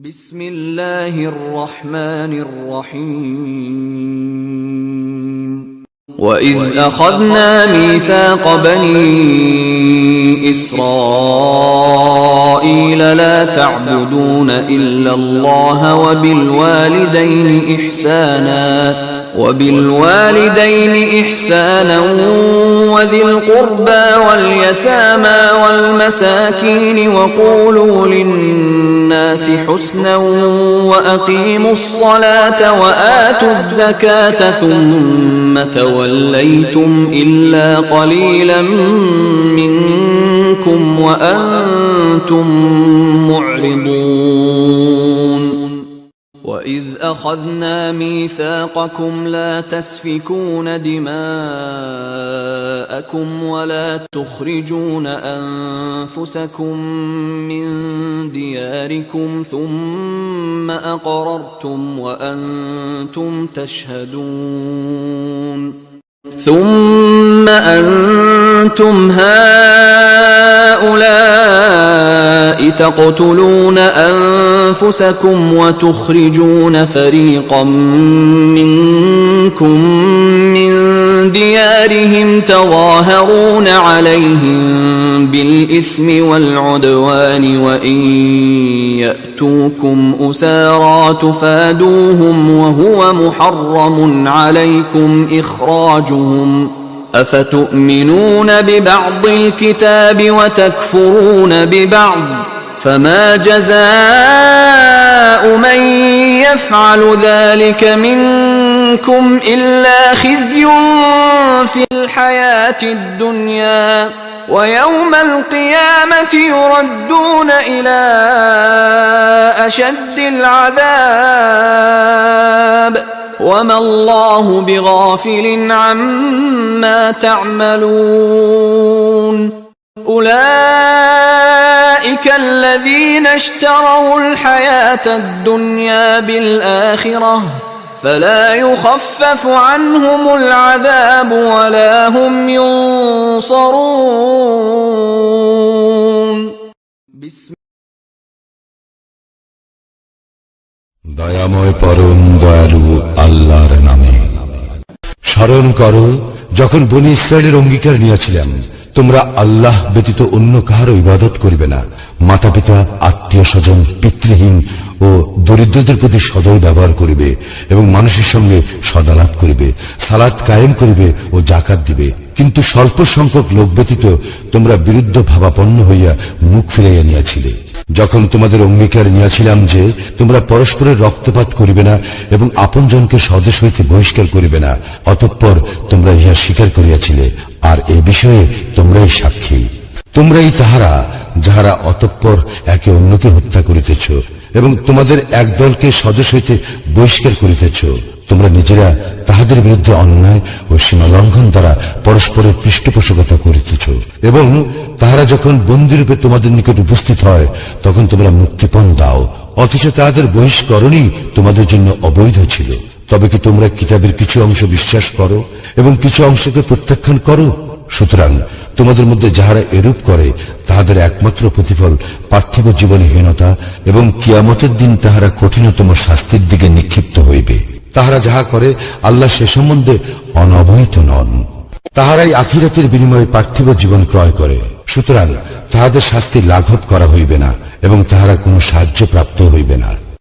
بسم الله الرحمن الرحيم وإذ أخذنا ميثاق بني إسرائيل لا تعبدون إلا الله وبالوالدين إحسانا وذي القربى واليتامى والمساكين وقولوا للناس حسنا وأقيموا الصلاة وآتوا الزكاة ثم توليتم إلا قليلا منكم وأنتم معرضون وإذ أخذنا ميثاقكم لا تسفكون دماءكم ولا تخرجون أنفسكم من دياركم ثم أقررتم وأنتم تشهدون ثم أنتم هؤلاء تقتلون أنفسكم وتخرجون فريقا منكم من ديارهم تظاهرون عليهم بالإثم والعدوان وإن يأتوكم أسارى تفادوهم وهو محرم عليكم إخراجهم أفتؤمنون ببعض الكتاب وتكفرون ببعض فما جزاء من يفعل ذلك منكم إلا خزي في الحياة الدنيا ويوم القيامة يردون إلى أشد العذاب وما الله بغافل عما تعملون أولئك الذين اشتروا الحياة الدنيا بالآخرة فلا يخفف عنهم العذاب ولا هم ينصرون দয়াময় পরম দয়ালু আল্লাহর নামে। স্মরণ করো যখন বনি ইসরায়েলের অঙ্গীকার নিয়েছিলাম তোমরা আল্লাহ ব্যতীত অন্য কাহারও ইবাদত করিবে না, মাতা পিতা আত্মীয় স্বজন পিতৃহীন ও দরিদ্রদের প্রতি সদয় ব্যবহার করিবে এবং মানুষের সঙ্গে সদালাপ করিবে, সালাত কায়েম করিবে ও জাকাত দিবে। কিন্তু স্বল্প সংখ্যক লোক ব্যতীত তোমরা বিরুদ্ধ ভাবাপন্ন হইয়া মুখ ফিরাইয়া নিয়াছিলে। যখন তোমাদের অঙ্গীকার নিয়েছিলাম যে তোমরা পরস্পরের রক্তপাত করিবে না এবং আপনজনকে স্বদেশ হইতে বহিষ্কার করিবে না, অতঃপর তোমরা ইহা স্বীকার করিয়াছিলে, আর এ বিষয়ে তোমরাই সাক্ষী। তোমরাই তাহারা যাহারা অতঃপর একে অন্যকে হত্যা করিতেছ এবং তোমাদের এক দলকে স্বদেশ হইতে বহিষ্কার করিতেছ। তোমরা নিজেরা তাহাদের বিরুদ্ধে অন্যায় ও সীমালঙ্ঘন দ্বারা পরস্পরের পৃষ্ঠপোষকতা করিতেছ এবং তাহারা যখন বন্দীরূপে তোমাদের নিকট উপস্থিত হয় তখন তোমরা মুক্তিপণ দাও, অথচ তাহাদের বহিষ্করণই তোমাদের জন্য অবৈধ ছিল। তবে কি তোমরা কিতাবের কিছু অংশ বিশ্বাস করো এবং কিছু অংশকে প্রত্যাখ্যান করো? সুতরাং তোমাদের মধ্যে যাহারা এরূপ করে তাহাদের একমাত্র প্রতিফল পার্থিব জীবনহীনতা এবং কিয়ামতের দিন তাহারা কঠিনতম শাস্তির দিকে নিক্ষিপ্ত হইবে। তাহারা যাহা করে আল্লাহ সে সম্বন্ধে অনবহিত নন। তাহারাই আখিরাতের বিনিময়ে পার্থিব জীবন ক্রয় করে, সুতরাং তাহাদের শাস্তি লাঘব করা হইবে না এবং তাহারা কোনো সাহায্য প্রাপ্ত হইবে না।